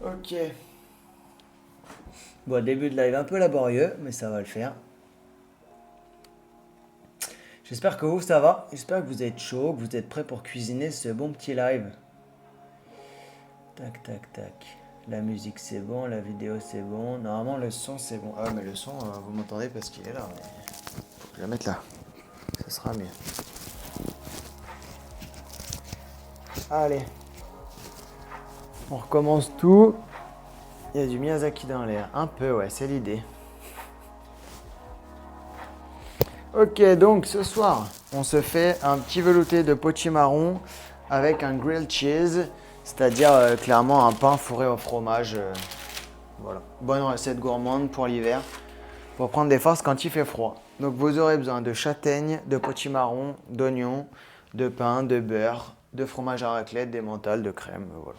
Ok. Bon, début de live un peu laborieux, mais ça va le faire. J'espère que vous, ça va. J'espère que vous êtes chaud, que vous êtes prêts pour cuisiner ce bon petit live. Tac, tac, tac. La musique, c'est bon. La vidéo, c'est bon. Normalement, le son, c'est bon. Ah, mais le son, vous m'entendez parce qu'il est là. Mais... faut que je la mette là. Ça sera mieux. Allez. On recommence tout. Il y a du Miyazaki dans l'air. Un peu, ouais, c'est l'idée. Ok, donc ce soir, on se fait un petit velouté de potimarron avec un grilled cheese, c'est-à-dire clairement un pain fourré au fromage. Voilà, bonne recette gourmande pour l'hiver, pour prendre des forces quand il fait froid. Donc vous aurez besoin de châtaignes, de potimarron, d'oignons, de pain, de beurre, de fromage à raclette, d'emmental, de crème, voilà.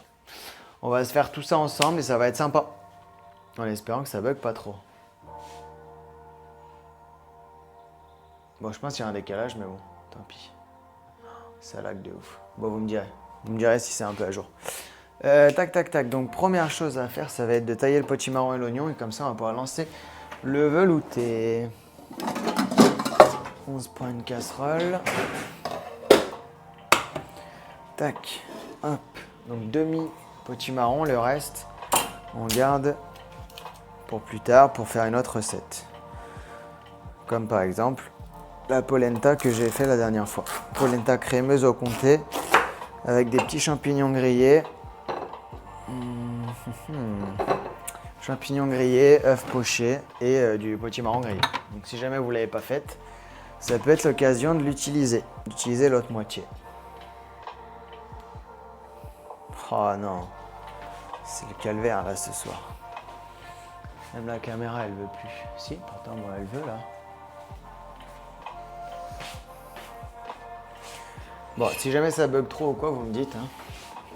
On va se faire tout ça ensemble et ça va être sympa, en espérant que ça bug pas trop. Bon, je pense qu'il y a un décalage, mais bon, tant pis. Ça lag de ouf. Bon, vous me direz. Vous me direz si c'est un peu à jour. Tac, tac, tac. Donc, première chose à faire, ça va être de tailler le potimarron et l'oignon. Et comme ça, on va pouvoir lancer le velouté. 11 points de casserole. Tac. Hop. Donc, demi potimarron. Le reste, on garde pour plus tard pour faire une autre recette. Comme par exemple, la polenta que j'ai fait la dernière fois. Polenta crémeuse au comté avec des petits champignons grillés. Champignons grillés, œufs pochés et du potimarron grillé. Donc si jamais vous ne l'avez pas faite, ça peut être l'occasion de l'utiliser, d'utiliser l'autre moitié. Oh non, c'est le calvaire là ce soir. Même la caméra elle veut plus. Si, pourtant moi elle veut là. Bon, si jamais ça bug trop ou quoi, vous me dites. Hein,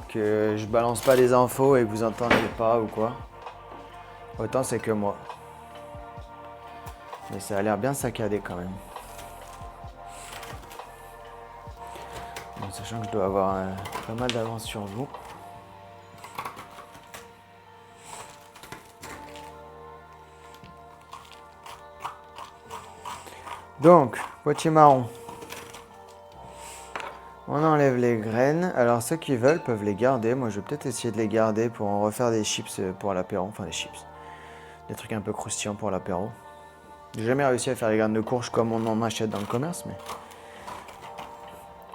que je balance pas des infos et que vous entendez pas ou quoi. Autant c'est que moi. Mais ça a l'air bien saccadé quand même. Bon, sachant que je dois avoir pas mal d'avance sur vous. Donc, potimarron. On enlève les graines. Alors ceux qui veulent peuvent les garder. Moi je vais peut-être essayer de les garder pour en refaire des chips pour l'apéro. Enfin des chips. Des trucs un peu croustillants pour l'apéro. J'ai jamais réussi à faire les graines de courge comme on en achète dans le commerce, mais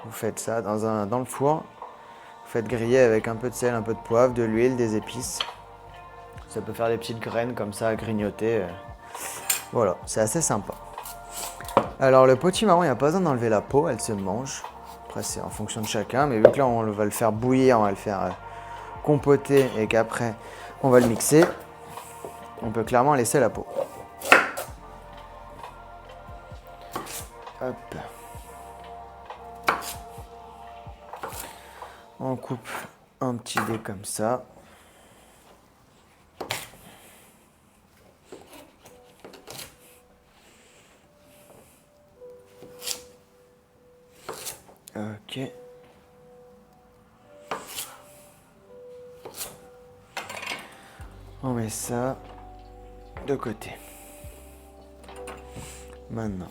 vous faites ça dans le four. Vous faites griller avec un peu de sel, un peu de poivre, de l'huile, des épices. Ça peut faire des petites graines comme ça à grignoter. Voilà, c'est assez sympa. Alors le potimarron, il n'y a pas besoin d'enlever la peau, elle se mange. Après c'est en fonction de chacun, mais vu que là on va le faire bouillir, on va le faire compoter et qu'après on va le mixer, on peut clairement laisser la peau. Hop. On coupe un petit dé comme ça. Ok. On met ça de côté. Maintenant,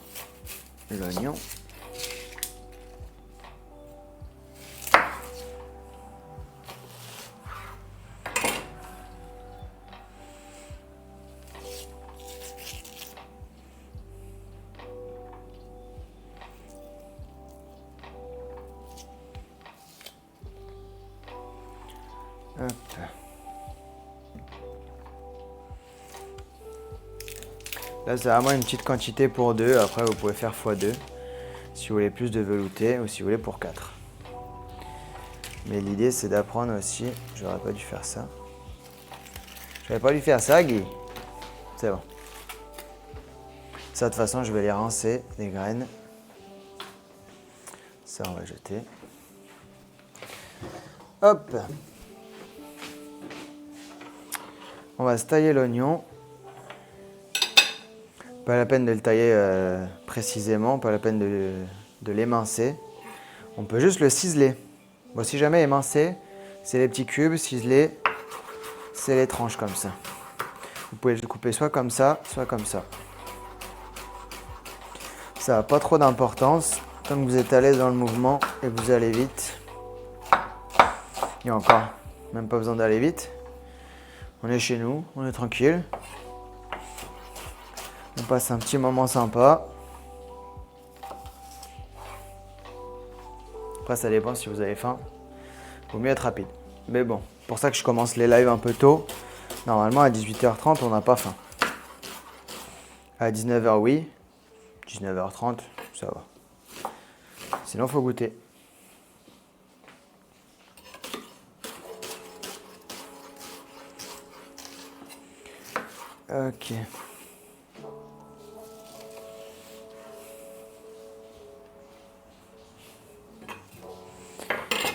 l'oignon. Hop. Là, c'est vraiment une petite quantité pour deux. Après, vous pouvez faire x2 si vous voulez plus de velouté ou si vous voulez pour 4. Mais l'idée, c'est d'apprendre aussi. J'aurais pas dû faire ça. J'aurais pas dû faire ça, Guy. C'est bon. Ça, de toute façon, je vais les rincer, les graines. Ça, on va jeter. Hop. On va se tailler l'oignon. Pas la peine de le tailler précisément, pas la peine de l'émincer. On peut juste le ciseler. Bon, si jamais émincé, c'est les petits cubes ciselés. c'est les tranches comme ça. Vous pouvez le couper soit comme ça, soit comme ça. Ça n'a pas trop d'importance. Tant que vous êtes à l'aise dans le mouvement et que vous allez vite. Et encore, même pas besoin d'aller vite. On est chez nous, on est tranquille. On passe un petit moment sympa. Après, ça dépend si vous avez faim. Vaut mieux être rapide. Mais bon, c'est pour ça que je commence les lives un peu tôt. Normalement, à 18h30, on n'a pas faim. À 19h, oui. 19h30, ça va. Sinon, il faut goûter. Ok.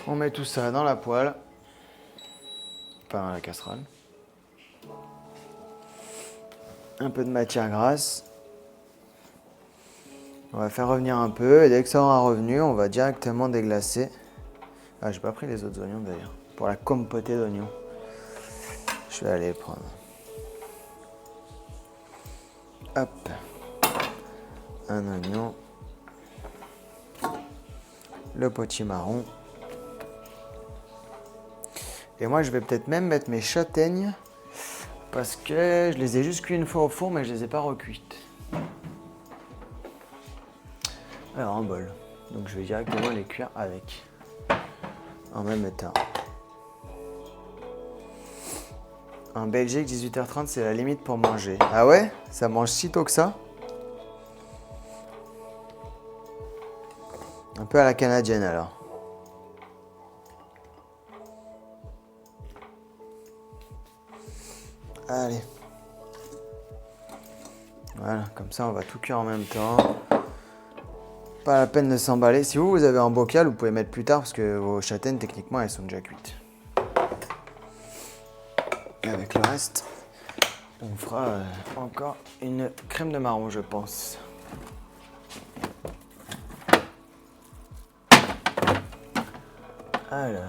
On met tout ça dans la poêle. Enfin, dans la casserole. Un peu de matière grasse. On va faire revenir un peu et dès que ça aura revenu, on va directement déglacer. Ah, j'ai pas pris les autres oignons d'ailleurs. Pour la compotée d'oignons. Je vais aller les prendre. Hop. Un oignon. Le potimarron. Et moi, je vais peut-être même mettre mes châtaignes parce que je les ai juste cuits une fois au four, mais je les ai pas recuites. Alors, un bol. Donc, je vais directement les cuire avec. En même temps. En Belgique, 18h30, c'est la limite pour manger. Ah ouais? Ça mange si tôt que ça? Un peu à la canadienne alors. Allez. Voilà, comme ça on va tout cuire en même temps. Pas la peine de s'emballer. Si vous avez un bocal, vous pouvez mettre plus tard parce que vos châtaignes, techniquement, elles sont déjà cuites. Et avec le reste, on fera encore une crème de marron, je pense. Alors.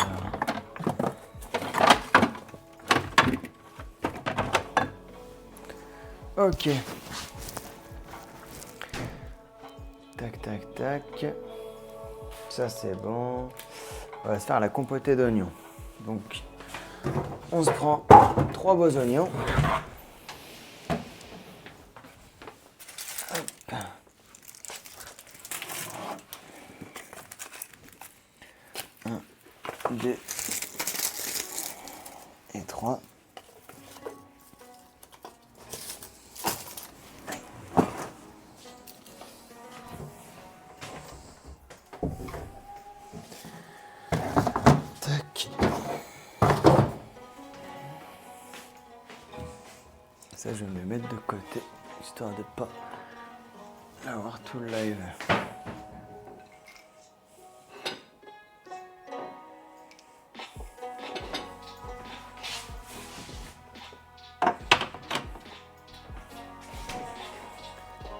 Ok. Tac, tac, tac. Ça, c'est bon. On va se faire la compotée d'oignons. Donc, on se prend 3 beaux oignons. Hop. 1, 2 et 3. Tac. Ça, je vais me le mettre de côté, histoire de pas avoir tout le live.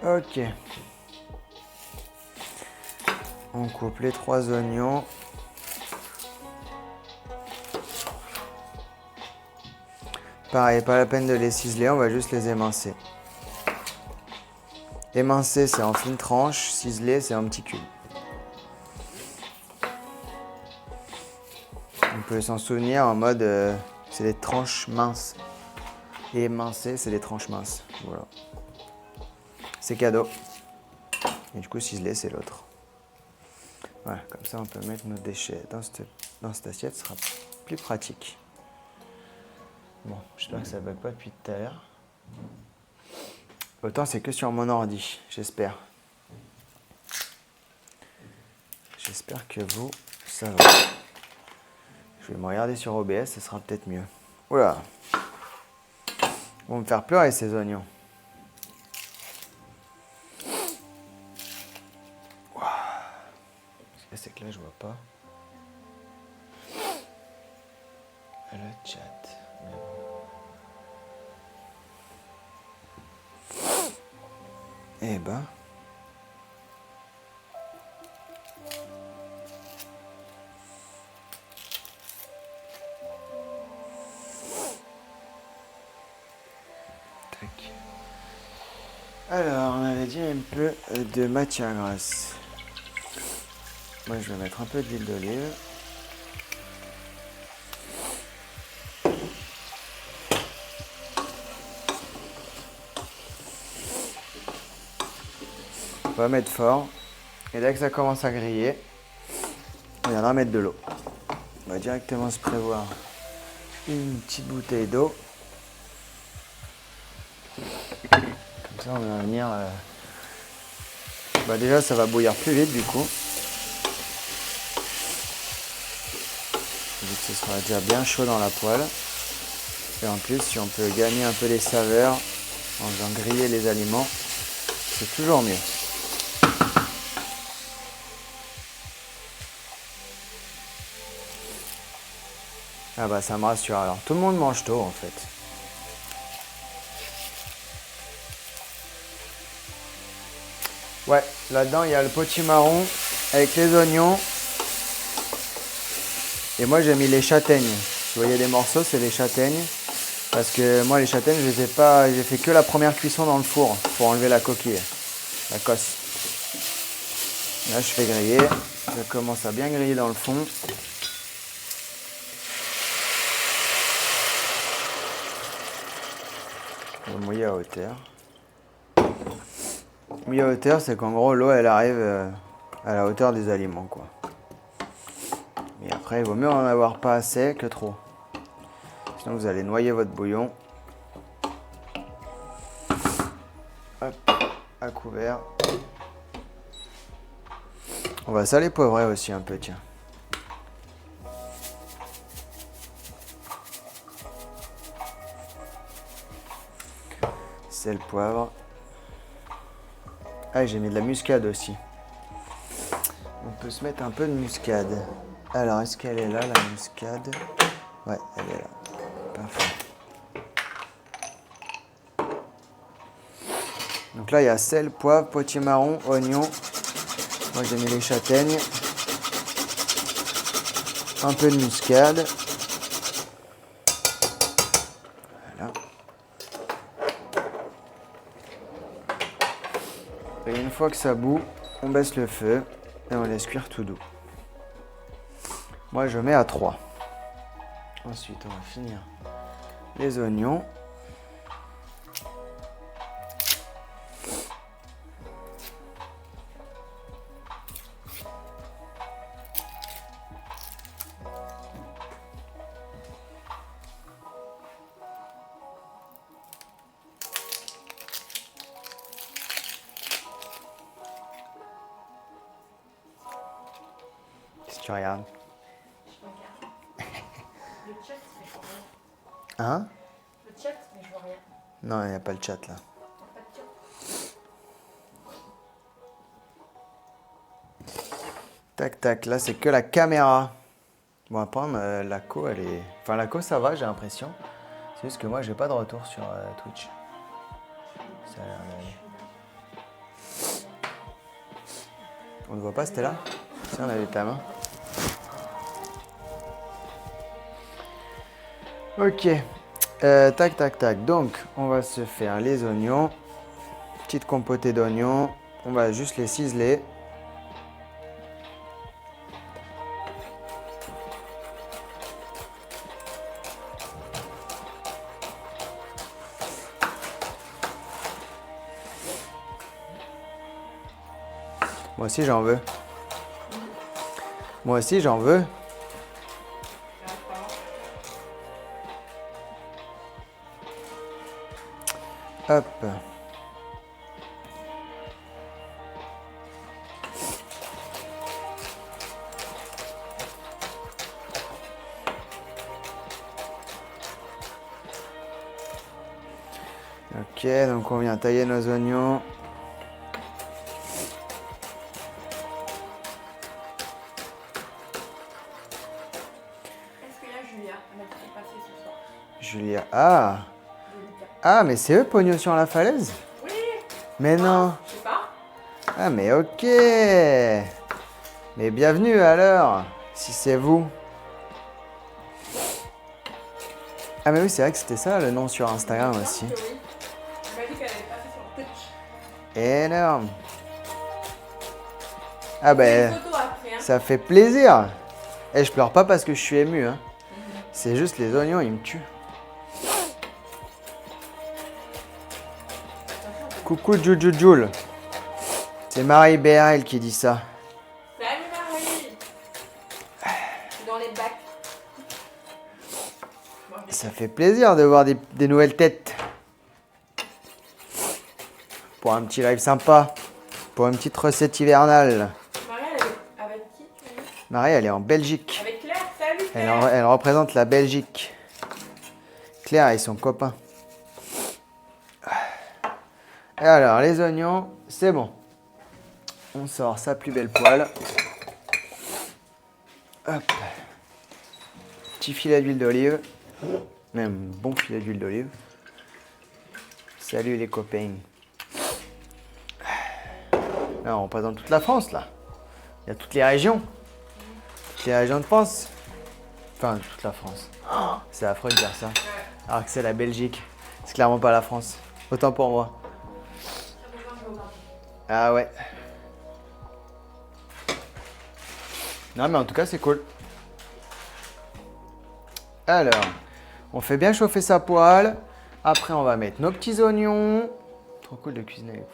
Ok. On coupe les 3 oignons. Pareil, pas la peine de les ciseler, on va juste les émincer. Émincer, c'est en fines tranches, ciseler, c'est en petits cubes. On peut s'en souvenir en mode, c'est des tranches minces. Et émincer, c'est des tranches minces. Voilà. C'est cadeau. Et du coup, ciseler, c'est l'autre. Voilà, comme ça, on peut mettre nos déchets dans cette assiette, ce sera plus pratique. Bon, j'espère que ça ne bug pas depuis tout à l'heure. Autant c'est que sur mon ordi, j'espère. J'espère que vous, ça va. Je vais me regarder sur OBS, ce sera peut-être mieux. Oula. Ils vont me faire pleurer ces oignons. C'est que là je vois pas. Le chat. Eh ben. Alors, on avait dit un peu de matière grasse. Moi, je vais mettre un peu d'huile d'olive. On va mettre fort. Et dès que ça commence à griller, on viendra mettre de l'eau. On va directement se prévoir une petite bouteille d'eau. Comme ça, on va venir... déjà, ça va bouillir plus vite du coup. Vu que ce sera déjà bien chaud dans la poêle. Et en plus, si on peut gagner un peu les saveurs en faisant griller les aliments, c'est toujours mieux. Ah bah ça me rassure alors. Tout le monde mange tôt en fait. Ouais, là-dedans il y a le potimarron avec les oignons. Et moi j'ai mis les châtaignes. Si vous voyez des morceaux, c'est les châtaignes. Parce que moi les châtaignes, je les ai pas, j'ai fait que la première cuisson dans le four pour enlever la coquille, la cosse. Là je fais griller. Ça commence à bien griller dans le fond. On va mouiller à hauteur. Mouiller à hauteur, c'est qu'en gros l'eau elle arrive à la hauteur des aliments quoi. Mais après, il vaut mieux en avoir pas assez que trop. Sinon, vous allez noyer votre bouillon. Hop, à couvert. On va saler poivrer aussi un peu, tiens. Sel, poivre. Ah, j'ai mis de la muscade aussi. On peut se mettre un peu de muscade. Alors, est-ce qu'elle est là, la muscade? Ouais, elle est là. Parfait. Donc là, il y a sel, poivre, potimarron, oignon. Moi, j'ai mis les châtaignes. Un peu de muscade. Voilà. Et une fois que ça bout, on baisse le feu et on laisse cuire tout doux. Moi, je mets à 3. Ensuite, on va finir les oignons. Qu'est-ce que tu regardes? Le chat, mais je vois rien. Hein? Le chat, mais je vois rien. Non, il n'y a pas le chat là. Pas de chat. Tac, tac, là c'est que la caméra. Bon, après, la co, elle est... Enfin, la co, ça va, j'ai l'impression. C'est juste que moi, j'ai pas de retour sur Twitch. Ça a l'air d'aller. On ne voit pas, c'était là? Si, on avait ta main. Ok. Tac, tac, tac. Donc, on va se faire les oignons. Petite compotée d'oignons. On va juste les ciseler. Moi aussi, j'en veux. Moi aussi, j'en veux. Hop. Ok, donc on vient tailler nos oignons. Est-ce que là, Julia, elle m'a fait passer ce soir? Julia. Ah! Ah, mais c'est eux, Pognon sur la falaise? Oui. Mais non! Je sais pas. Ah, mais ok! Mais bienvenue alors, si c'est vous. Ah, mais oui, c'est vrai que c'était ça le nom sur Instagram aussi. Oui. Elle m'a dit qu'elle avait passé sur Twitch. Énorme. Ah Une ben, photo après, hein. ça fait plaisir. Et je pleure pas parce que je suis ému. Hein. C'est juste les oignons, ils me tuent. Coucou Jujujoul. C'est Marie BRL qui dit ça. Salut Marie. Dans les bacs. Ça fait plaisir de voir des nouvelles têtes. Pour un petit live sympa. Pour une petite recette hivernale. Marie, elle est avec qui tu m'as dit? Marie, elle est en Belgique. Avec Claire. Salut Claire. Elle représente la Belgique. Claire et son copain. Et alors, les oignons, c'est bon. On sort sa plus belle poêle. Hop. Petit filet d'huile d'olive. Même bon filet d'huile d'olive. Salut les copains. Là, on représente toute la France, là. Il y a toutes les régions. Toutes les régions de France. Enfin, toute la France. Oh, c'est affreux de dire ça. Alors que c'est la Belgique. C'est clairement pas la France. Autant pour moi. Ah ouais. Non mais en tout cas c'est cool. Alors, on fait bien chauffer sa poêle. Après on va mettre nos petits oignons. Trop cool de cuisiner avec vous.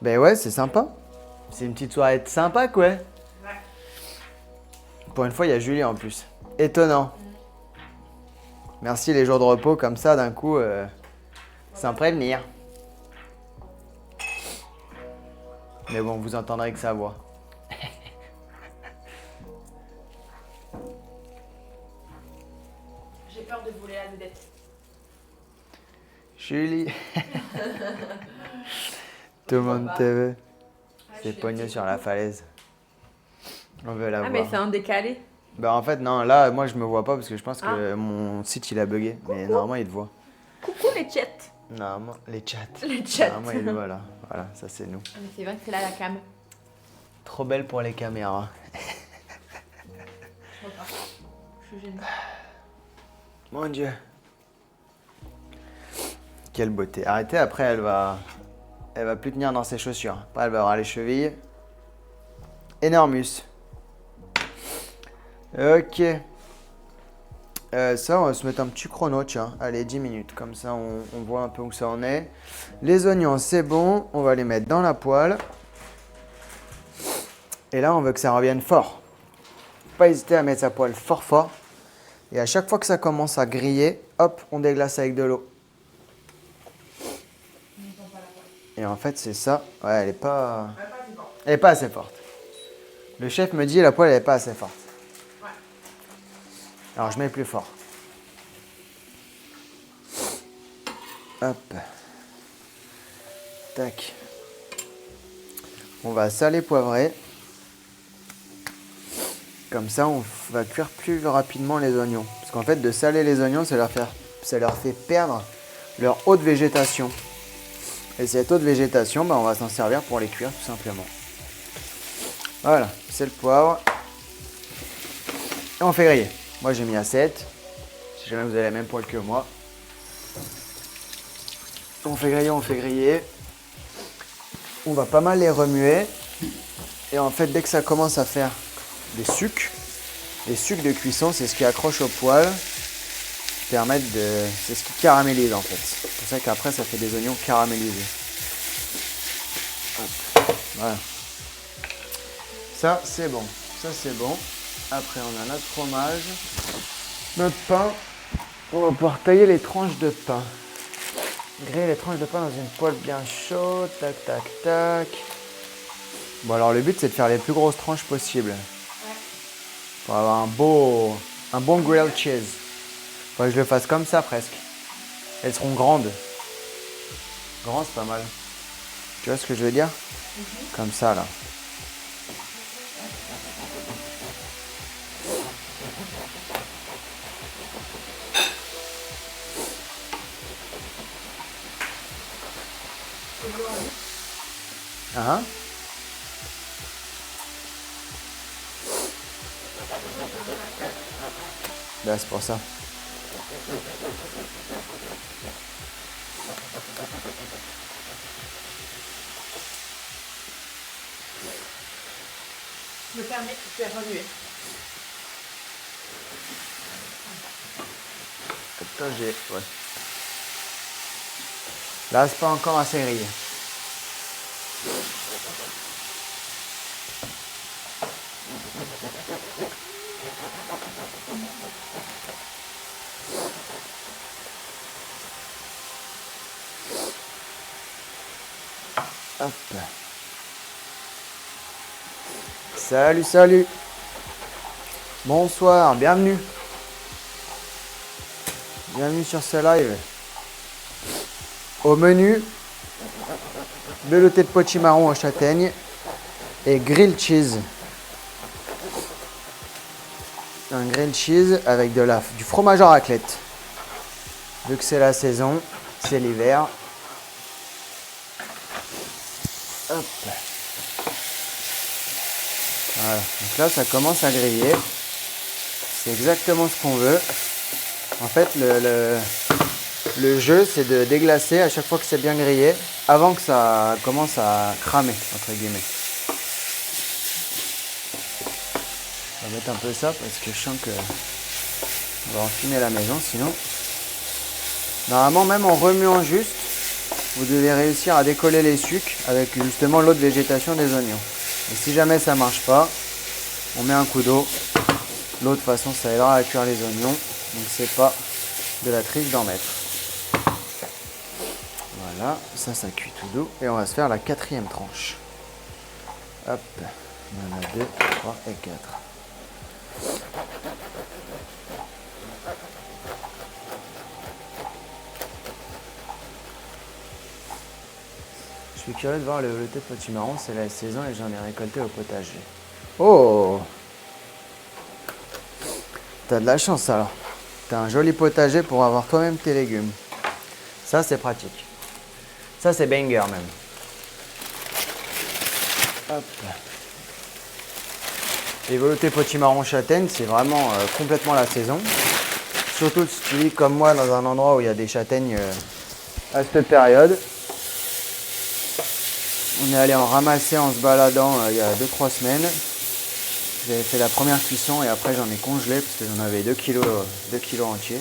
Ben ouais, c'est sympa. C'est une petite soirée sympa quoi. Ouais. Pour une fois il y a Julie en plus. Étonnant. Merci les jours de repos comme ça d'un coup sans prévenir. Mais bon, vous entendrez que sa voix. J'ai peur de voler la vedette. Julie. Tout le monde te veut. C'est pognon sur la falaise. On veut la Ah voir. mais c'est un décalé. Bah en fait non, là moi je me vois pas parce que je pense que mon site il a bugué. Mais normalement il te voit. Coucou les chats. Normalement les chats. Les chats. Normalement il te voit là. Voilà, ça c'est nous. Ah, mais c'est vrai que c'est là la cam. Trop belle pour les caméras. Je vois pas. Je suis gênée. Mon Dieu. Quelle beauté. Arrêtez, après elle va plus tenir dans ses chaussures. Après elle va avoir les chevilles. Énormus. Ok. Ça, on va se mettre un petit chrono, tiens. Allez, 10 minutes. Comme ça, on voit un peu où ça en est. Les oignons, c'est bon. On va les mettre dans la poêle. Et là, on veut que ça revienne fort. Pas hésiter à mettre sa poêle fort fort. Et à chaque fois que ça commence à griller, hop, on déglace avec de l'eau. Et en fait, c'est ça. Ouais, elle est pas assez forte. Le chef me dit la poêle, elle est pas assez forte. Ouais. Alors, je mets plus fort. Hop. Tac. On va saler, poivrer. Comme ça, on va cuire plus rapidement les oignons. Parce qu'en fait, de saler les oignons, ça leur fait perdre leur haute végétation. Et cette haute végétation, on va s'en servir pour les cuire tout simplement. Voilà, c'est le poivre. Et on fait griller. Moi, j'ai mis à 7. Si jamais vous avez la même poêle que moi. On fait griller, on fait griller. On va pas mal les remuer. Et en fait, dès que ça commence à faire des sucs, les sucs de cuisson, c'est ce qui accroche au poêle, c'est ce qui caramélise en fait. C'est pour ça qu'après, ça fait des oignons caramélisés. Hop. Voilà. Ça, c'est bon. Ça, c'est bon. Après, on a notre fromage, notre pain. On va pouvoir tailler les tranches de pain. Griller les tranches de pain dans une poêle bien chaude. Tac, tac, tac. Bon, alors le but, c'est de faire les plus grosses tranches possibles. Pour avoir un bon grilled cheese. Faut que je le fasse comme ça presque. Elles seront grandes. Grand, c'est pas mal. Tu vois ce que je veux dire? Comme ça, là. Ah, là, c'est pour ça. Je me permets de faire remuer. Attends, ouais. Là, c'est pas encore assez grillé. Hop. Salut, salut. Bonsoir, bienvenue. Bienvenue sur ce live. Au menu, velouté de potimarron aux châtaignes et grilled cheese. Un grilled cheese avec du fromage en raclette. Vu que c'est la saison, c'est l'hiver. Hop. Voilà. Donc là, ça commence à griller. C'est exactement ce qu'on veut. En fait, le jeu, c'est de déglacer à chaque fois que c'est bien grillé, avant que ça commence à cramer, entre guillemets. On va mettre un peu ça parce que je sens que on va enfumer la maison sinon. Normalement, même en remuant juste, vous devez réussir à décoller les sucs avec justement l'eau de végétation des oignons. Et si jamais ça ne marche pas, on met un coup d'eau. L'eau, de toute façon, ça aidera à cuire les oignons. Donc, c'est pas de la triche d'en mettre. Voilà, ça cuit tout doux. Et on va se faire la 4e tranche. Hop, il y en a 2, 3 et 4. Je suis curieux de voir le velouté de potimarron, c'est la saison et j'en ai récolté au potager. Oh! T'as de la chance alors. T'as un joli potager pour avoir toi-même tes légumes. Ça, c'est pratique. Ça, c'est banger même. Hop. Les veloutés potimarron châtaigne, c'est vraiment complètement la saison. Surtout si tu vis comme moi dans un endroit où il y a des châtaignes à cette période. On est allé en ramasser en se baladant il y a 2-3 semaines. J'avais fait la première cuisson et après j'en ai congelé parce que j'en avais 2 kilos entiers.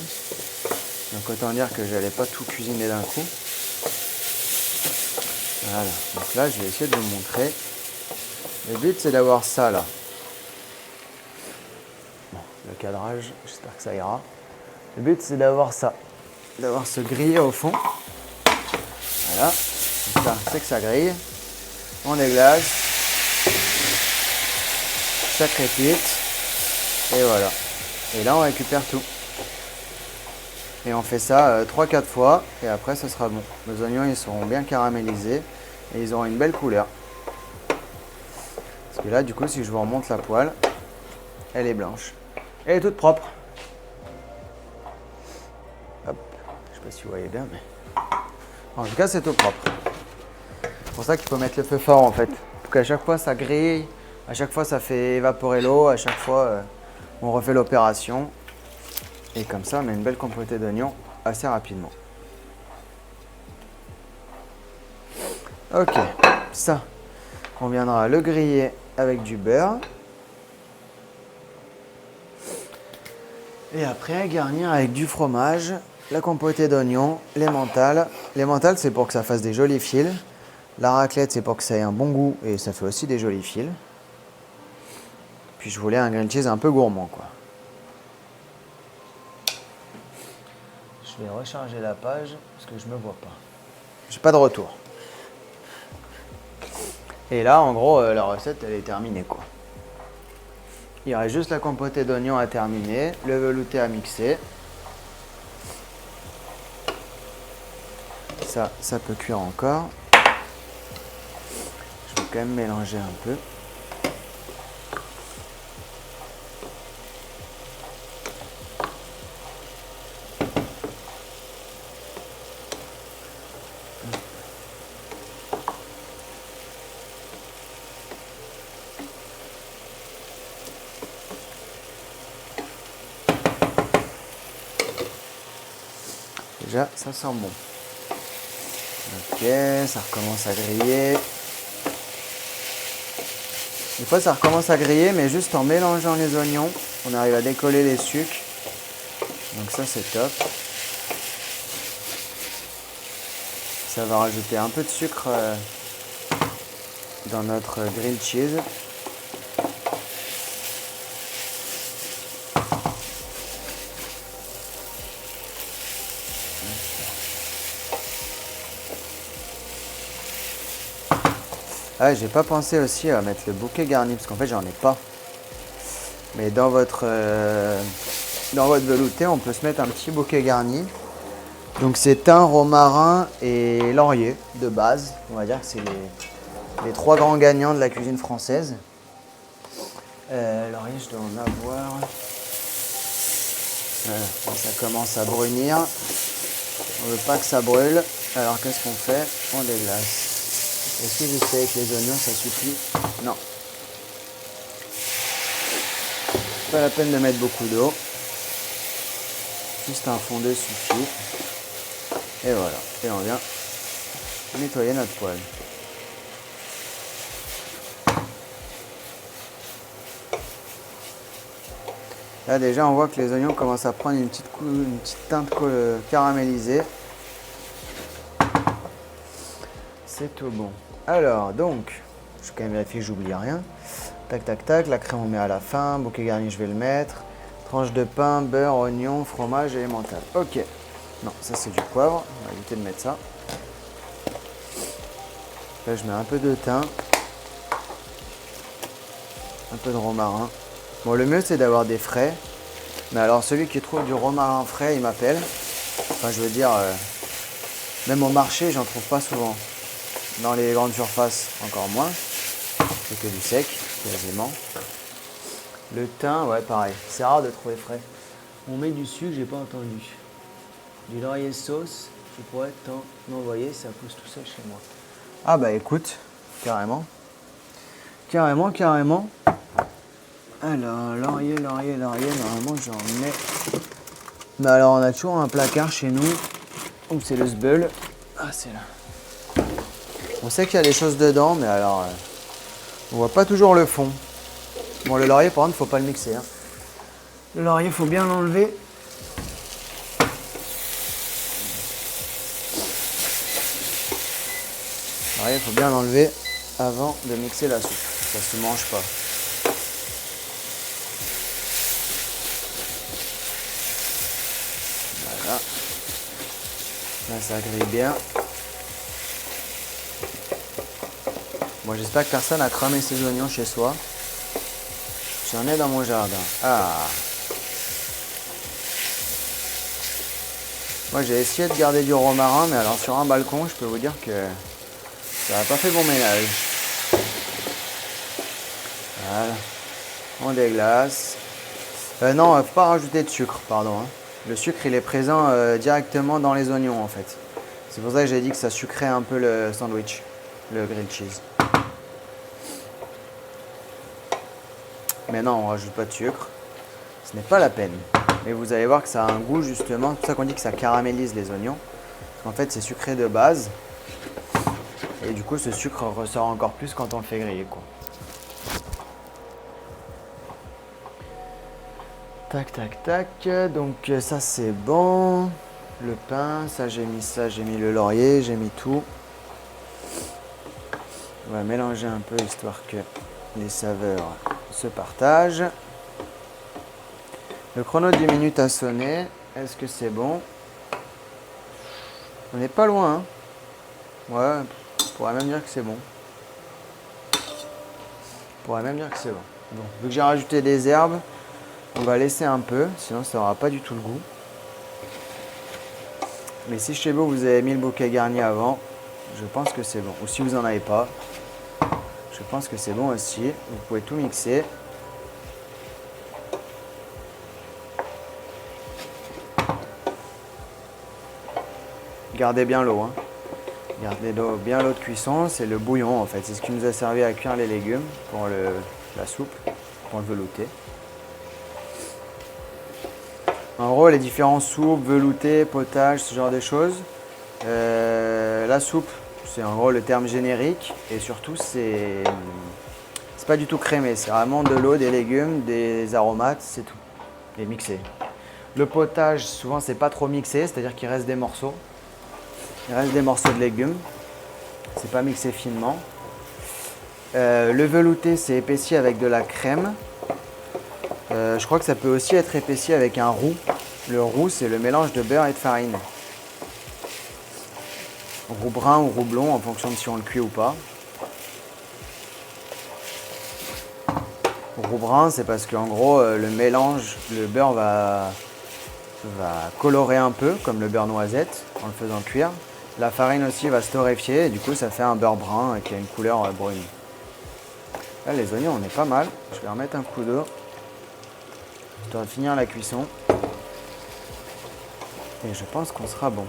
Donc autant dire que j'allais pas tout cuisiner d'un coup. Voilà, donc là je vais essayer de vous montrer. Le but c'est d'avoir ça là. Bon, le cadrage, j'espère que ça ira. Le but c'est d'avoir ça. D'avoir ce grillé au fond. Voilà, donc ça c'est que ça grille. On déglace. Ça crépite. Et voilà. Et là on récupère tout. Et on fait ça 3-4 fois et après ce sera bon. Les oignons ils seront bien caramélisés et ils auront une belle couleur. Parce que là du coup si je vous remonte la poêle, elle est blanche. Elle est toute propre. Hop. Je sais pas si vous voyez bien mais... En tout cas c'est tout propre. C'est pour ça qu'il faut mettre le feu fort en fait. Pour qu'à chaque fois ça grille, à chaque fois ça fait évaporer l'eau, à chaque fois on refait l'opération. Et comme ça, on a une belle compotée d'oignons assez rapidement. Ok, ça, on viendra le griller avec du beurre. Et après, garnir avec du fromage, la compotée d'oignons, les mentales. Les mentales, c'est pour que ça fasse des jolis fils. La raclette, c'est pour que ça ait un bon goût et ça fait aussi des jolis fils. Puis je voulais un grilled cheese un peu gourmand, quoi. Je vais recharger la page parce que je me vois pas. J'ai pas de retour. Et là, en gros, la recette, elle est terminée, quoi. Il reste juste la compotée d'oignons à terminer, le velouté à mixer. Ça peut cuire encore. Je vais quand même mélanger un peu. Déjà, ça sent bon. Ok, ça recommence à griller. Des fois ça recommence à griller, mais juste en mélangeant les oignons, on arrive à décoller les sucres. Donc ça c'est top. Ça va rajouter un peu de sucre dans notre grilled cheese. Ah, j'ai pas pensé aussi à mettre le bouquet garni parce qu'en fait j'en ai pas. Mais dans votre velouté, on peut se mettre un petit bouquet garni. Donc c'est thym, romarin et laurier de base. On va dire que c'est les trois grands gagnants de la cuisine française. Laurier, je dois en avoir. Voilà, ça commence à brunir. On veut pas que ça brûle. Alors qu'est-ce qu'on fait? On déglace. Est-ce que juste avec les oignons ça suffit? Non. Pas la peine de mettre beaucoup d'eau. Juste un fondé suffit. Et voilà. Et on vient nettoyer notre poêle. Là déjà on voit que les oignons commencent à prendre une petite teinte caramélisée. C'est tout bon. Alors donc, je vais quand même vérifier que j'oublie rien. Tac tac tac, la crème on met à la fin, bouquet garni je vais le mettre. Tranche de pain, beurre, oignon, fromage et emmental. Ok. Non, ça c'est du poivre, on va éviter de mettre ça. Là je mets un peu de thym. Un peu de romarin. Bon, le mieux c'est d'avoir des frais. Mais alors celui qui trouve du romarin frais, il m'appelle. Enfin je veux dire, même au marché j'en trouve pas souvent. Dans les grandes surfaces, encore moins. C'est que du sec, quasiment. Le thym, ouais, pareil. C'est rare de trouver frais. On met du sucre, j'ai pas entendu. Du laurier sauce, je pourrais t'en envoyer, ça pousse tout seul chez moi. Ah bah écoute, carrément. Carrément, carrément. Alors, laurier, normalement j'en ai. Mais alors on a toujours un placard chez nous. Où c'est le sbeul. Ah c'est là. On sait qu'il y a des choses dedans, mais alors on voit pas toujours le fond. Bon, le laurier par contre faut pas le mixer. Hein. Le laurier faut bien l'enlever. Le laurier faut bien l'enlever avant de mixer la soupe. Ça se mange pas. Voilà. Là ça grille bien. Bon, j'espère que personne a cramé ses oignons chez soi. J'en ai dans mon jardin. Ah. Moi j'ai essayé de garder du romarin, mais alors sur un balcon, je peux vous dire que ça n'a pas fait bon ménage. Voilà. On déglace. Non, faut pas rajouter de sucre, pardon. Hein. Le sucre, il est présent directement dans les oignons, en fait. C'est pour ça que j'ai dit que ça sucrait un peu le sandwich, le grilled cheese. Mais non, on rajoute pas de sucre. Ce n'est pas la peine. Mais vous allez voir que ça a un goût, justement. C'est pour ça qu'on dit que ça caramélise les oignons. Parce qu'en fait, c'est sucré de base. Et du coup, ce sucre ressort encore plus quand on le fait griller, quoi. Tac, tac, tac. Donc ça, c'est bon. Le pain, ça, j'ai mis le laurier, j'ai mis tout. On va mélanger un peu, histoire que les saveurs se partagent. Le chrono de 10 minutes a sonné. Est-ce que c'est bon? On n'est pas loin. Hein. Ouais, on pourrait même dire que c'est bon. Bon, vu que j'ai rajouté des herbes, on va laisser un peu, sinon ça n'aura pas du tout le goût. Mais si chez vous avez mis le bouquet garni avant, je pense que c'est bon. Ou si vous n'en avez pas, je pense que c'est bon aussi. Vous pouvez tout mixer. Gardez bien l'eau. Hein. Gardez bien l'eau de cuisson. C'est le bouillon en fait. C'est ce qui nous a servi à cuire les légumes pour la soupe, pour le velouté. En gros, les différents soupes, velouté, potage, ce genre de choses. La soupe, c'est en gros le terme générique. Et surtout, c'est pas du tout crémé, c'est vraiment de l'eau, des légumes, des aromates, c'est tout. Et mixé. Le potage, souvent, c'est pas trop mixé, c'est-à-dire qu'il reste des morceaux. Il reste des morceaux de légumes. C'est pas mixé finement. Le velouté, c'est épaissi avec de la crème. Je crois que ça peut aussi être épaissi avec un roux. Le roux, c'est le mélange de beurre et de farine. Roux brun ou roux blond, en fonction de si on le cuit ou pas. Roux brun, c'est parce qu'en gros, le mélange, le beurre va colorer un peu, comme le beurre noisette, en le faisant cuire. La farine aussi va se torréfier, et du coup, ça fait un beurre brun qui a une couleur brune. Là, les oignons, on est pas mal. Je vais remettre un coup d'eau. Je dois finir la cuisson. Et je pense qu'on sera bon.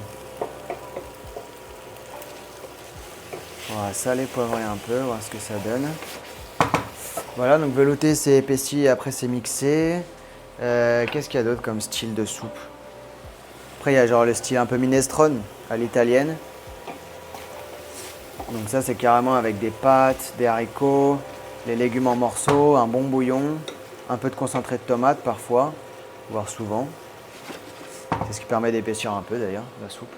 On va saler, poivrer un peu, voir ce que ça donne. Voilà, donc velouté, c'est épaissi, après c'est mixé. Qu'est-ce qu'il y a d'autre comme style de soupe? Après, il y a genre le style un peu minestrone à l'italienne. Donc ça, c'est carrément avec des pâtes, des haricots, les légumes en morceaux, un bon bouillon, un peu de concentré de tomate parfois, voire souvent. C'est ce qui permet d'épaissir un peu d'ailleurs la soupe.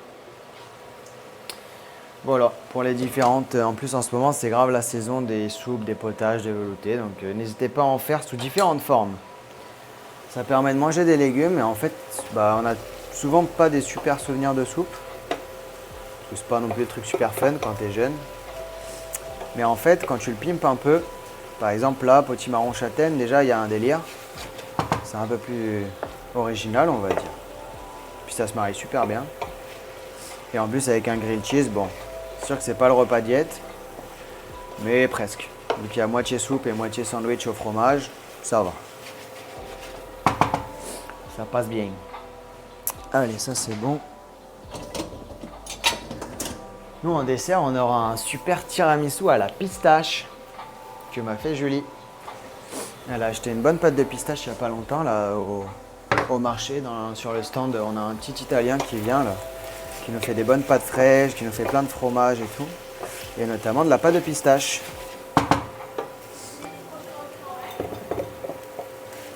Voilà, pour les différentes, en plus en ce moment c'est grave la saison des soupes, des potages, des veloutés, donc n'hésitez pas à en faire sous différentes formes. Ça permet de manger des légumes et en fait on n'a souvent pas des super souvenirs de soupe. Parce que c'est pas non plus des trucs super fun quand t'es jeune. Mais en fait quand tu le pimpes un peu, par exemple là, potimarron châtaigne, déjà il y a un délire. C'est un peu plus original on va dire. Puis ça se marie super bien. Et en plus avec un grilled cheese, bon, c'est sûr que c'est pas le repas diète, mais presque. Donc il y a moitié soupe et moitié sandwich au fromage, ça va. Ça passe bien. Allez, ça c'est bon. Nous en dessert, on aura un super tiramisu à la pistache que m'a fait Julie. Elle a acheté une bonne pâte de pistache il n'y a pas longtemps là au marché, sur le stand. On a un petit Italien qui vient là, qui nous fait des bonnes pâtes fraîches, qui nous fait plein de fromage et tout. Et notamment de la pâte de pistache.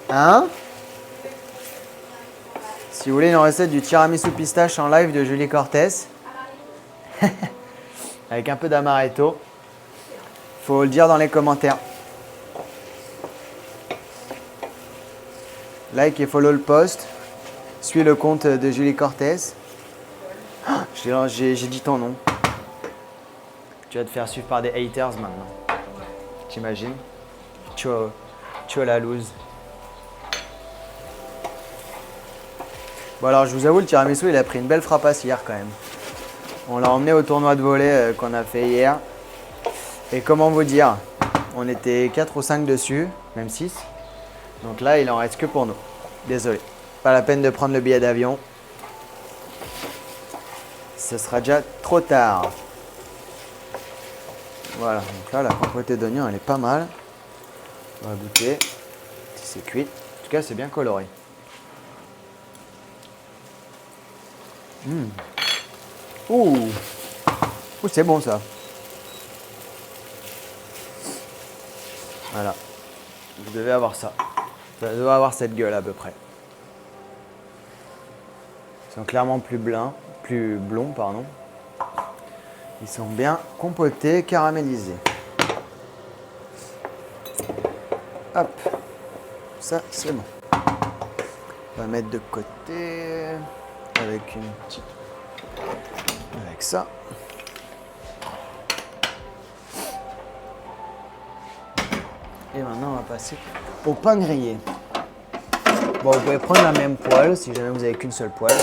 Hein? Si vous voulez une recette du tiramisu pistache en live de Julie Cortez, avec un peu d'amaretto, faut le dire dans les commentaires. Like et follow le post. Suis le compte de Julie Cortez. J'ai dit ton nom. Tu vas te faire suivre par des haters maintenant. T'imagines? Tu as la loose. Bon alors je vous avoue, le tiramisu il a pris une belle frappasse hier quand même. On l'a emmené au tournoi de volley qu'on a fait hier. Et comment vous dire, on était 4 ou 5 dessus, même 6. Donc là il en reste que pour nous. Désolé. Pas la peine de prendre le billet d'avion. Ce sera déjà trop tard. Voilà, donc là la compotée d'oignons elle est pas mal. On va goûter si c'est cuit. En tout cas c'est bien coloré. Ouh, c'est bon ça. Voilà. Vous devez avoir ça. Ça doit avoir cette gueule à peu près. Ils sont clairement plus blonds, pardon. Ils sont bien compotés, caramélisés. Hop. Ça, c'est bon. On va mettre de côté avec une petite... Avec ça. Et maintenant, on va passer au pain grillé. Bon, vous pouvez prendre la même poêle si jamais vous n'avez qu'une seule poêle.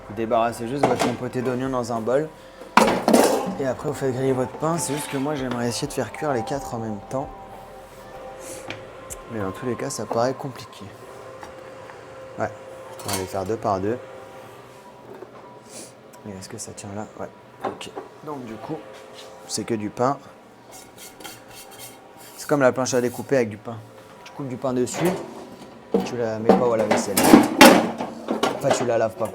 Vous débarrassez juste votre compotée d'oignons dans un bol. Et après, vous faites griller votre pain. C'est juste que moi, j'aimerais essayer de faire cuire les 4 en même temps. Mais dans tous les cas, ça paraît compliqué. Ouais, on va les faire 2 par 2. Et est-ce que ça tient là? Ouais, ok. Donc du coup, c'est que du pain. C'est comme la planche à découper avec du pain. Tu coupes du pain dessus, tu la mets pas au lave-vaisselle. Enfin, tu la laves pas.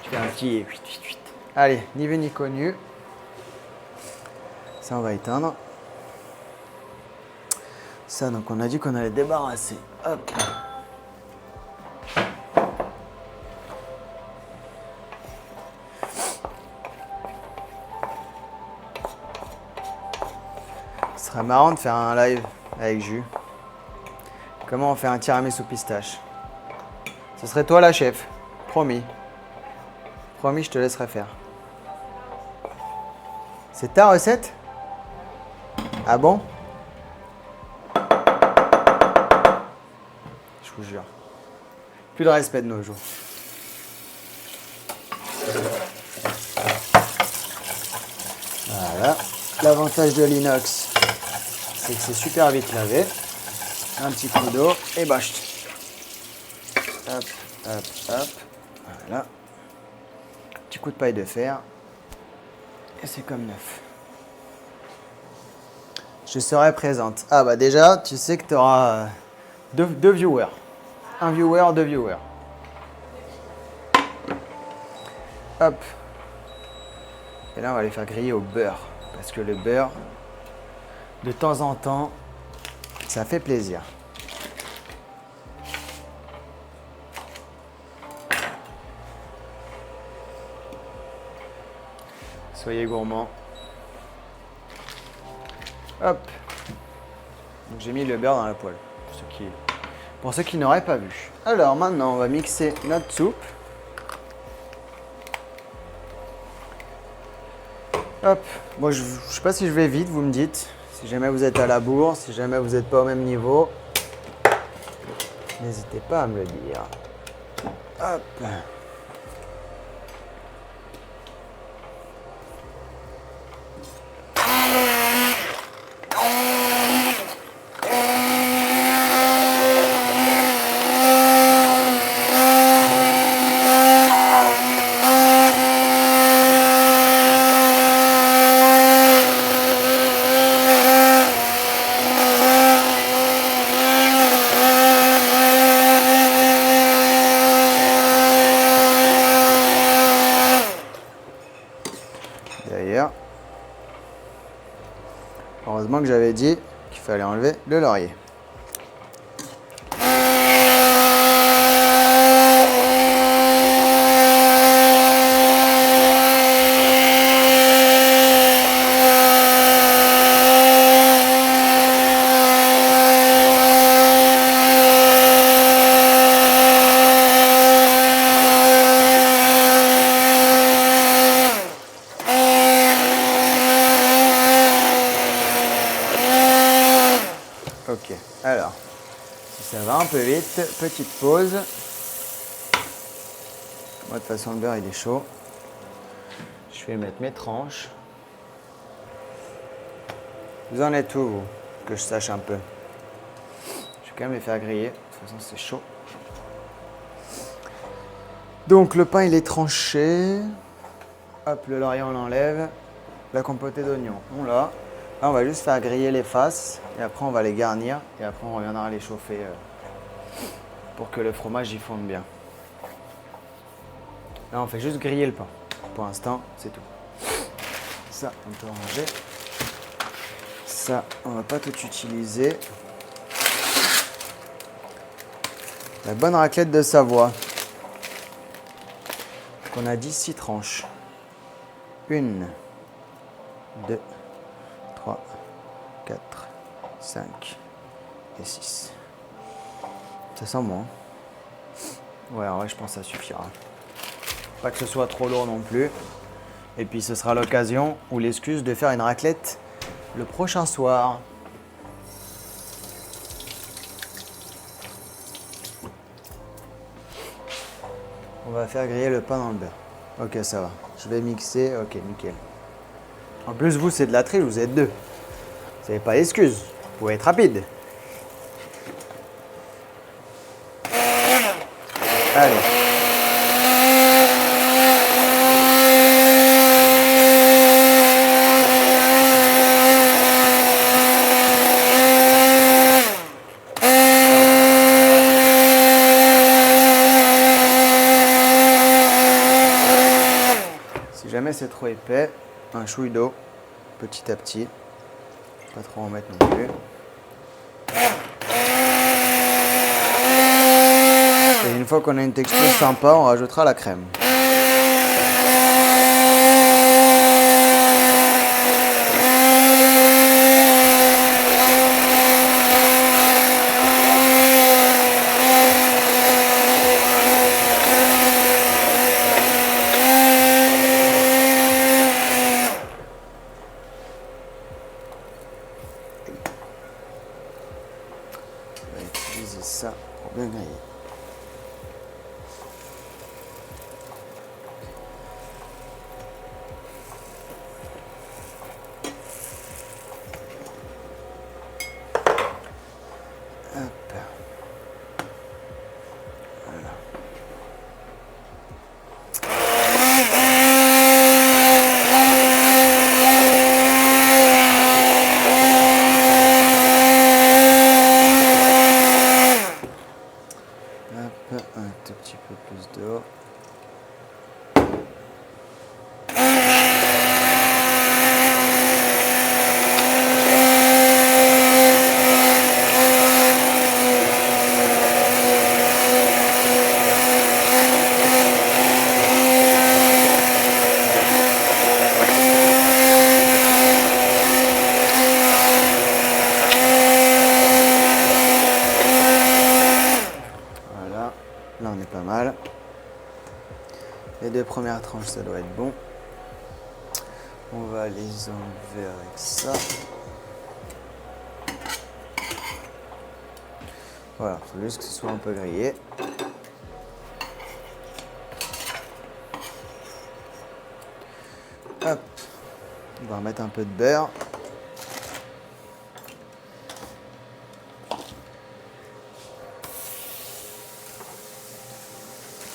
Tu fais un petit... Allez, ni vu ni connu. Ça, on va éteindre. Ça, donc on a dit qu'on allait débarrasser. Hop. Ce serait marrant de faire un live avec Jus. Comment on fait un tiramisu pistache? Ce serait toi la chef. Promis. Promis, je te laisserai faire. C'est ta recette? Ah bon? Je vous jure. Plus de respect de nos jours. Voilà. L'avantage de l'inox, c'est que c'est super vite lavé. Un petit coup d'eau et bâche. Hop, hop, hop. Voilà. Petit coup de paille de fer. Et c'est comme neuf. Je serai présente. Ah bah déjà, tu sais que tu auras deux viewers. Un viewer, deux viewers. Hop. Et là, on va les faire griller au beurre. Parce que le beurre, de temps en temps, ça fait plaisir. Soyez gourmands. Hop. Donc j'ai mis le beurre dans la poêle, pour ceux qui n'auraient pas vu. Alors maintenant, on va mixer notre soupe. Hop. Moi, je ne sais pas si je vais vite, vous me dites. Si jamais vous êtes à la bourre, si jamais vous n'êtes pas au même niveau, n'hésitez pas à me le dire. Hop. D'ailleurs, heureusement que j'avais dit qu'il fallait enlever le laurier. Ok, alors, si ça va un peu vite, petite pause. Moi, de toute façon, le beurre, il est chaud. Je vais mettre mes tranches. Vous en êtes où, vous? Que je sache un peu. Je vais quand même les faire griller. De toute façon, c'est chaud. Donc, le pain, il est tranché. Hop, le laurier, on l'enlève. La compotée d'oignons, on l'a. Là, on va juste faire griller les faces et après on va les garnir et après on reviendra les chauffer pour que le fromage y fonde bien. Là, on fait juste griller le pain. Pour l'instant, c'est tout. Ça, on peut ranger. Ça, on va pas tout utiliser. La bonne raclette de Savoie. On a dit 6 tranches. 1, 2, 3, 4, 5 et 6. Ça sent bon. Ouais, en vrai, je pense que ça suffira. Pas que ce soit trop lourd non plus. Et puis, ce sera l'occasion ou l'excuse de faire une raclette le prochain soir. On va faire griller le pain dans le beurre. Ok, ça va. Je vais mixer. Ok, nickel. En plus, vous, c'est de la triche, vous êtes deux. Vous n'avez pas d'excuse. Vous pouvez être rapide. Allez. Si jamais c'est trop épais, un chouille d'eau petit à petit. Pas trop en mettre non plus. Et une fois qu'on a une texture sympa, on rajoutera la crème. On va utiliser ça pour bien griller. Hop. Voilà. Hop, un tout petit peu plus d'eau. Voilà, là on est pas mal. Les deux premières tranches, ça doit être bon. On va les enlever avec ça. Voilà, il faut juste que ce soit un peu grillé. Hop, on va remettre un peu de beurre.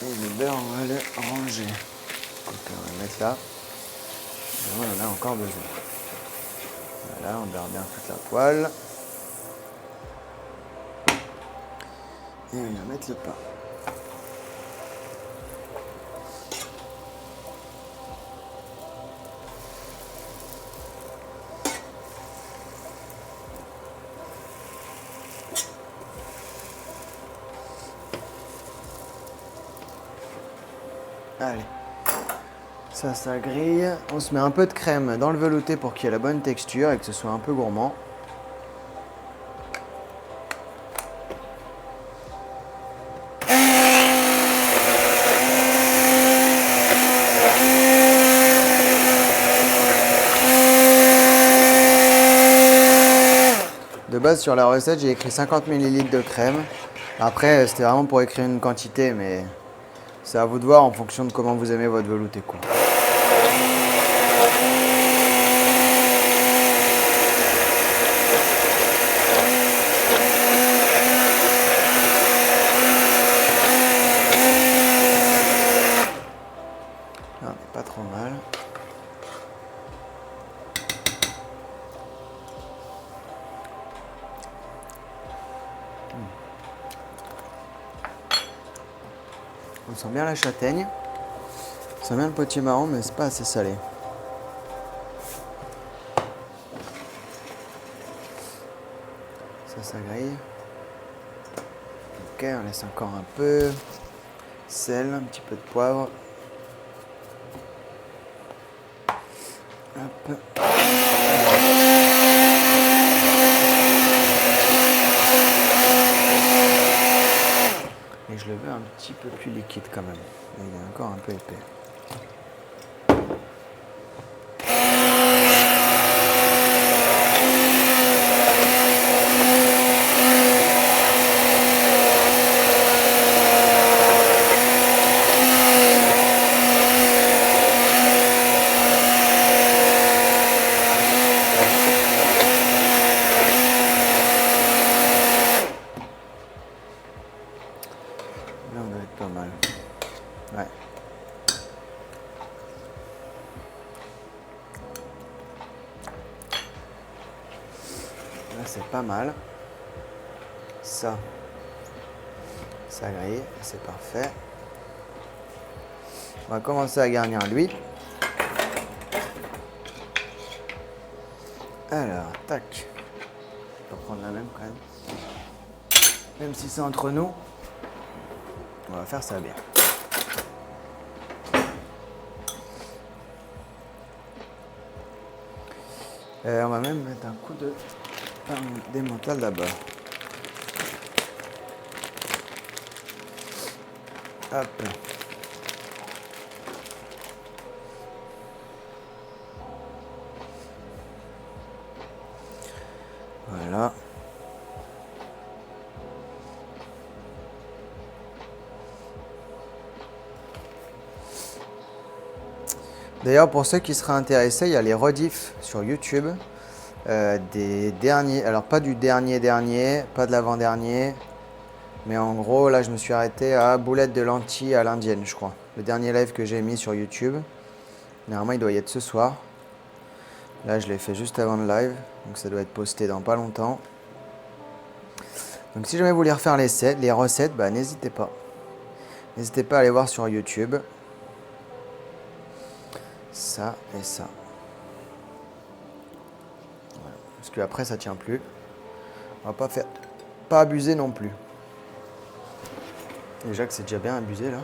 Et le beurre, on va le ranger. Donc on va le mettre là. Et on en a encore besoin. Voilà, on beurre bien toute la poêle. Et on va mettre le pain. Allez, ça grille. On se met un peu de crème dans le velouté pour qu'il y ait la bonne texture et que ce soit un peu gourmand. De base, sur la recette, j'ai écrit 50 ml de crème. Après, c'était vraiment pour écrire une quantité, mais c'est à vous de voir en fonction de comment vous aimez votre velouté, quoi. Là, on n'est pas trop mal. On sent bien la châtaigne. On sent bien le potimarron, mais c'est pas assez salé. Ça grille. Ok, on laisse encore un peu. Sel, un petit peu de poivre. Hop. Et je le veux un petit peu plus liquide quand même. Il est encore un peu épais. Là, on doit être pas mal. Ouais. Là, c'est pas mal. Ça grille, c'est parfait. On va commencer à garnir l'huile. Alors, tac. On va prendre la même quand même. Même si c'est entre nous, on va faire ça bien. On va même mettre un coup de pain démental d'abord. Hop. Voilà. D'ailleurs, pour ceux qui seraient intéressés, il y a les rediffs sur YouTube des derniers, alors pas du dernier, pas de l'avant-dernier, mais en gros, là, je me suis arrêté à boulettes de lentilles à l'indienne, je crois. Le dernier live que j'ai mis sur YouTube. Normalement, il doit y être ce soir. Là, je l'ai fait juste avant le live, donc ça doit être posté dans pas longtemps. Donc si jamais vous voulez refaire les recettes, bah, n'hésitez pas. N'hésitez pas à aller voir sur YouTube. Ça et ça. Voilà. Parce que après ça tient plus. On va pas abuser non plus. Déjà que c'est déjà bien abusé là.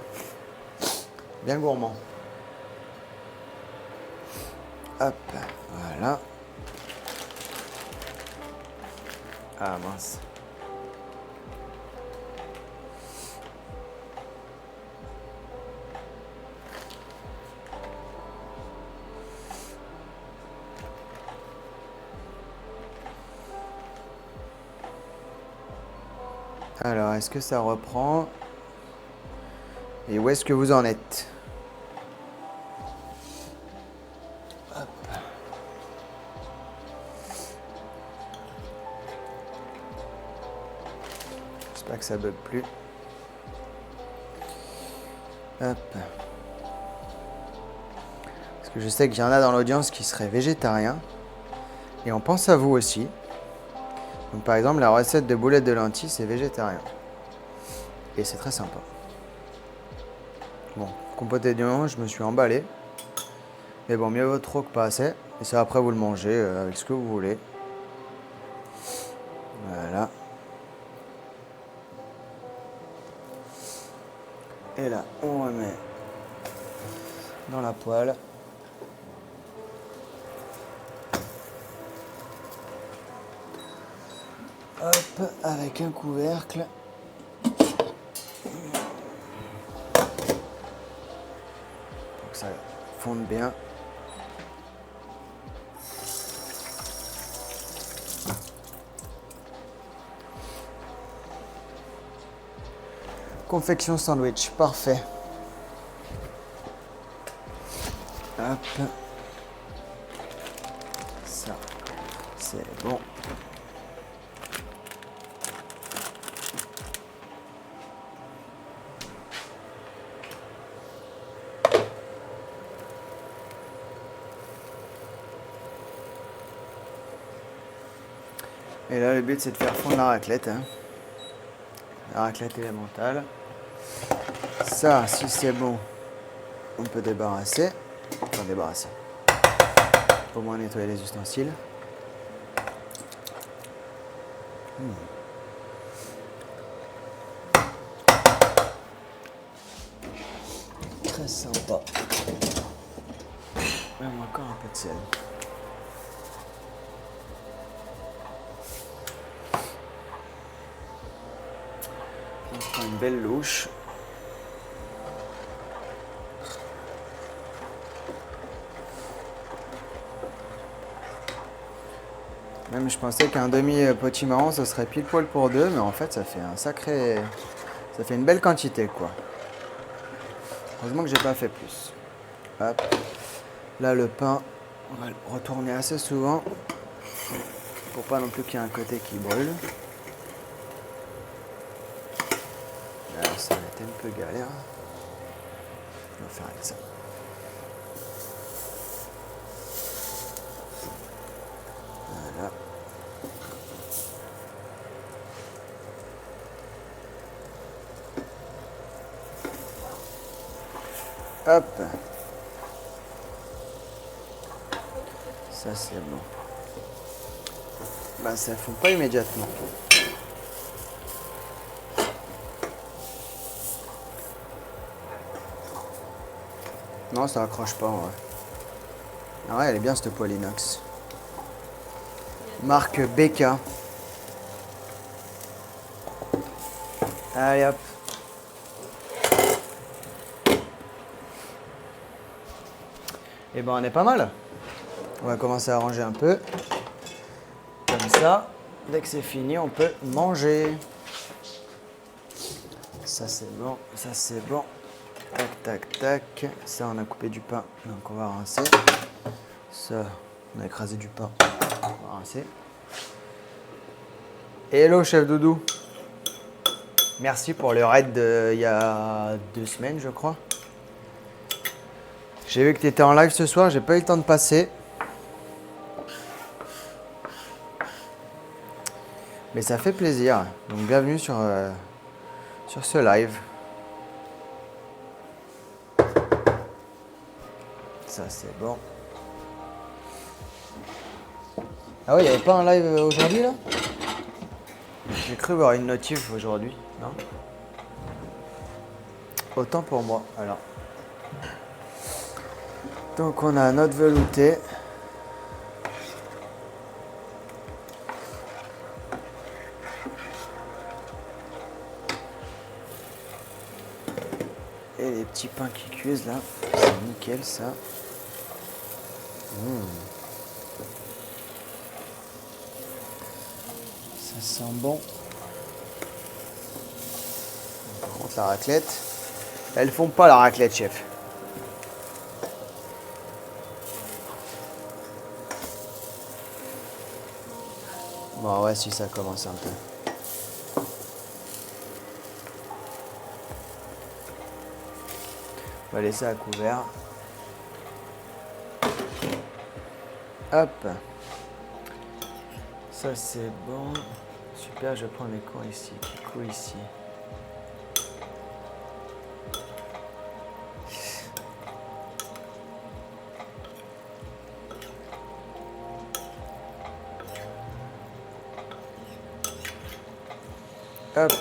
Bien gourmand. Hop, voilà. Ah mince. Alors, est-ce que ça reprend? Et où est-ce que vous en êtes? Hop. J'espère que ça bug plus. Hop. Parce que je sais qu'il y en a dans l'audience qui seraient végétariens. Et on pense à vous aussi. Donc par exemple, la recette de boulettes de lentilles, c'est végétarien. Et c'est très sympa. Bon, compoté d'oignon, je me suis emballé. Mais bon, mieux vaut trop que pas assez. Et ça, après, vous le mangez avec ce que vous voulez. Voilà. Et là, on remet dans la poêle. Hop, avec un couvercle. Pour que ça fonde bien. Confection sandwich, parfait. Hop. Ça, c'est bon. Et là, le but, c'est de faire fondre la raclette. Hein. La raclette élémentale. Ça, si c'est bon, on peut débarrasser. Enfin, débarrasser. Au moins nettoyer les ustensiles. Très sympa. Même encore un peu de sel. On prend une belle louche. Même je pensais qu'un demi potimarron ce serait pile poil pour deux, mais en fait ça fait un sacré. Ça fait une belle quantité quoi. Heureusement que j'ai pas fait plus. Hop. Là le pain, on va le retourner assez souvent. Pour pas non plus qu'il y ait un côté qui brûle. Là ça va être un peu galère. On va faire avec ça. Voilà. Hop. Ça c'est bon. ben ça ne fond pas immédiatement. Non, ça accroche pas en vrai. Ah ouais, elle est bien cette poêle inox. Marque BK. Allez hop. Et ben on est pas mal. On va commencer à ranger un peu. Comme ça, dès que c'est fini, on peut manger. Ça c'est bon, ça c'est bon. Tac, tac, tac. Ça, on a coupé du pain, donc on va rincer. Ça, on a écrasé du pain, on va rincer. Hello, chef Doudou. Merci pour le raid il y a 2 semaines, je crois. J'ai vu que tu étais en live ce soir, j'ai pas eu le temps de passer. Mais ça fait plaisir. Donc bienvenue sur ce live. Ça c'est bon. Ah ouais, il n'y avait pas un live aujourd'hui là? J'ai cru voir une notif aujourd'hui, non? Autant pour moi, alors. Donc on a notre velouté. Et les petits pains qui cuisent là, c'est nickel ça. Ça sent bon. Par contre la raclette, elles font pas la raclette, chef. Bon ouais, si ça commence un peu. On va laisser à couvert. Hop. Ça c'est bon. Super, je prends mes coins ici. Pico ici. Hop.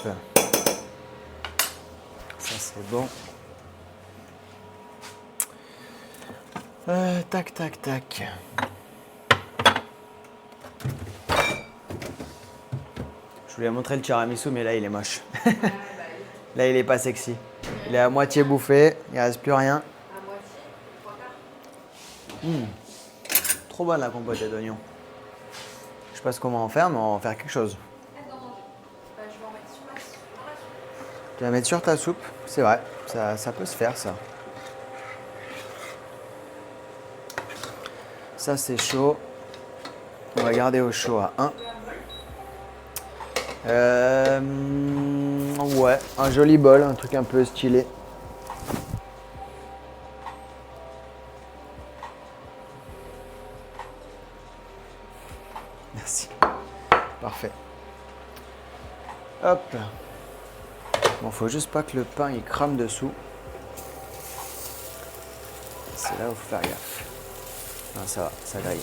Ça c'est bon. Tac, tac, tac. Je voulais montrer le tiramisu, mais là il est moche. Là il est pas sexy. Il est à moitié bouffé, il reste plus rien. À moitié, 3/4. Trop bonne la compote d'oignons. Je sais pas ce qu'on va en faire, mais on va en faire quelque chose. Je vais en mettre sur la soupe. Tu vas mettre sur ta soupe, c'est vrai, ça peut se faire ça. Ça c'est chaud. On va garder au chaud à 1. Ouais, un joli bol, un truc un peu stylé. Merci. Parfait. Hop. Bon, faut juste pas que le pain il crame dessous. C'est là où faut faire gaffe. Non, ça va, ça grille.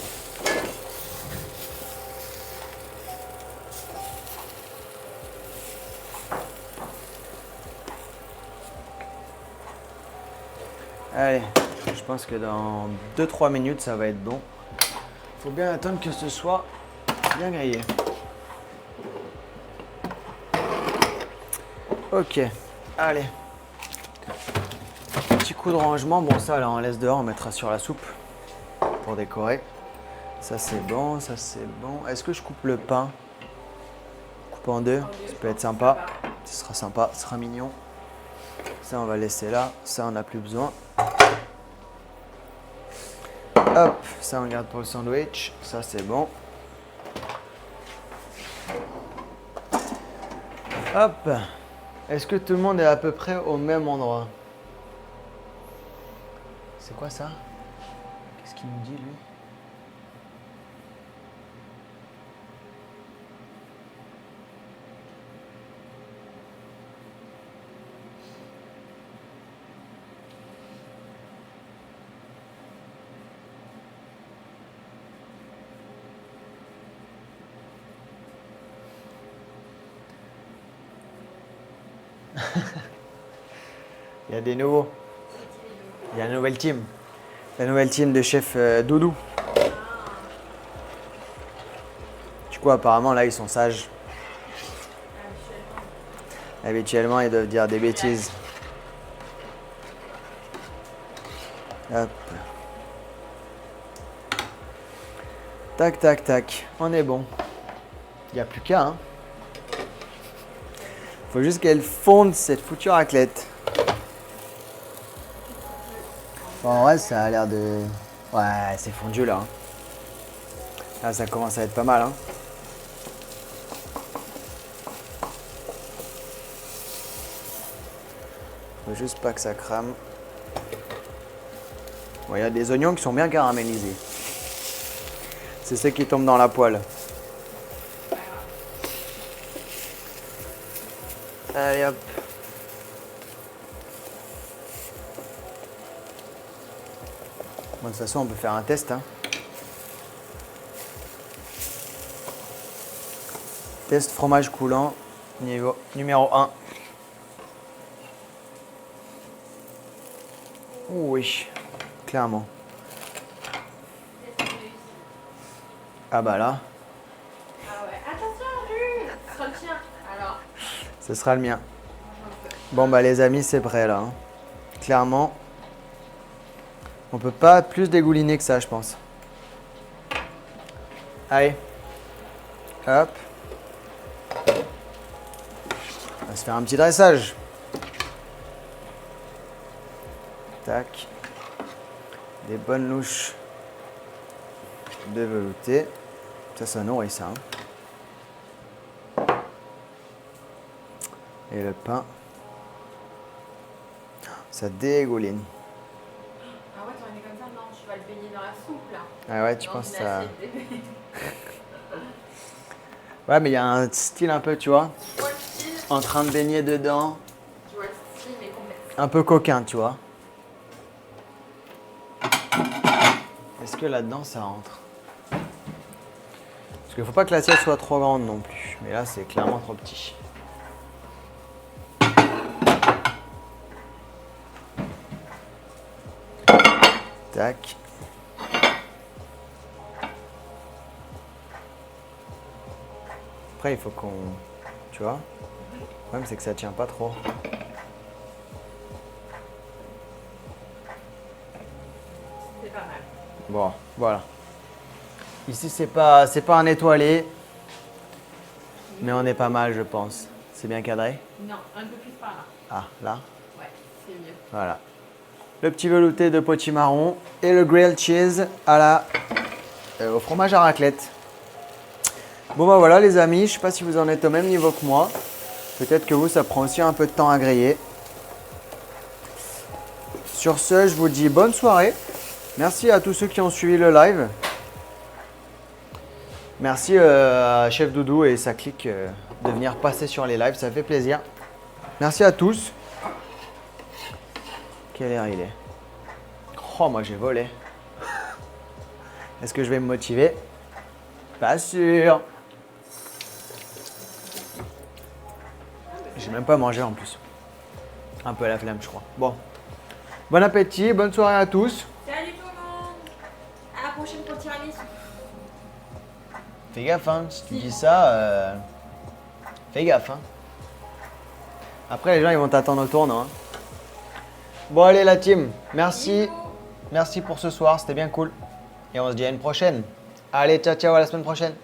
Allez, je pense que dans 2-3 minutes, ça va être bon. Faut bien attendre que ce soit bien grillé. Ok, allez. Petit coup de rangement. Bon, ça, là, on laisse dehors, on mettra sur la soupe pour décorer. Ça, c'est bon, ça, c'est bon. Est-ce que je coupe le pain? Coupe en deux, ça peut être sympa. Ce sera sympa, ce sera mignon. Ça, on va laisser là. Ça, on n'a plus besoin. Hop, ça, on garde pour le sandwich. Ça, c'est bon. Hop. Est-ce que tout le monde est à peu près au même endroit? C'est quoi ça? Qu'est-ce qu'il nous dit, lui? Il y a des nouveaux. Il y a une nouvelle team. La nouvelle team de chef Doudou. Du coup, apparemment, là, ils sont sages. Habituellement, ils doivent dire des bêtises. Hop. Tac, tac, tac. On est bon. Il n'y a plus qu'à, hein. Faut juste qu'elle fonde cette foutue raclette. Bon, en vrai, ça a l'air de... Ouais, c'est fondu, là. Hein. Là, ça commence à être pas mal, hein. Faut juste pas que ça crame. Bon, il y a des oignons qui sont bien caramélisés. C'est ceux qui tombent dans la poêle. Allez hop. Bon, de toute façon, on peut faire un test. Hein. Test fromage coulant, numéro 1. Oui, clairement. Ah bah là. Ah ouais. Attention, Jules. Ce sera le tien. Alors. Ce sera le mien. Bon bah les amis, c'est prêt là. Hein. Clairement, on peut pas plus dégouliner que ça, je pense. Allez. Hop. On va se faire un petit dressage. Tac. Des bonnes louches de velouté. Ça nourrit ça. Hein. Et le pain. Ça dégouline. Ah ouais, t'en es comme ça? Non, tu vas le baigner dans la soupe là. Ah ouais, tu Dans penses une ça. assiette bébé. Ouais, mais il y a un style un peu, tu vois, Tu vois le style? en train de baigner dedans. Tu vois le style, mais complètement. Un peu coquin, tu vois. Est-ce que là-dedans ça rentre? Parce qu'il faut pas que l'assiette soit trop grande non plus. Mais là, c'est clairement trop petit. Tac. Après, il faut qu'on... Tu vois? Le problème, c'est que ça tient pas trop. C'est pas mal. Bon, voilà. Ici, c'est pas un étoilé. Mais on est pas mal, je pense. C'est bien cadré? Non, un peu plus par là. Ah, là? Ouais, c'est mieux. Voilà. Le petit velouté de potimarron et le grilled cheese au fromage à raclette. Bon bah voilà les amis, je sais pas si vous en êtes au même niveau que moi. Peut-être que vous, ça prend aussi un peu de temps à griller. Sur ce, je vous dis bonne soirée. Merci à tous ceux qui ont suivi le live. Merci à Chef Doudou et sa clique de venir passer sur les lives, ça fait plaisir. Merci à tous. Quelle heure il est? Oh, moi j'ai volé. Est-ce que je vais me motiver? Pas sûr. J'ai même pas mangé en plus. Un peu à la flamme, je crois. Bon. Bon appétit, bonne soirée à tous. Salut tout le monde. À la prochaine pour le tiramisu. Fais gaffe, hein, si tu dis ça, fais gaffe. Hein. Après, les gens ils vont t'attendre au tournant. Hein. Bon, allez, la team, merci. Bisous. Merci pour ce soir, c'était bien cool. Et on se dit à une prochaine. Allez, ciao, ciao, à la semaine prochaine.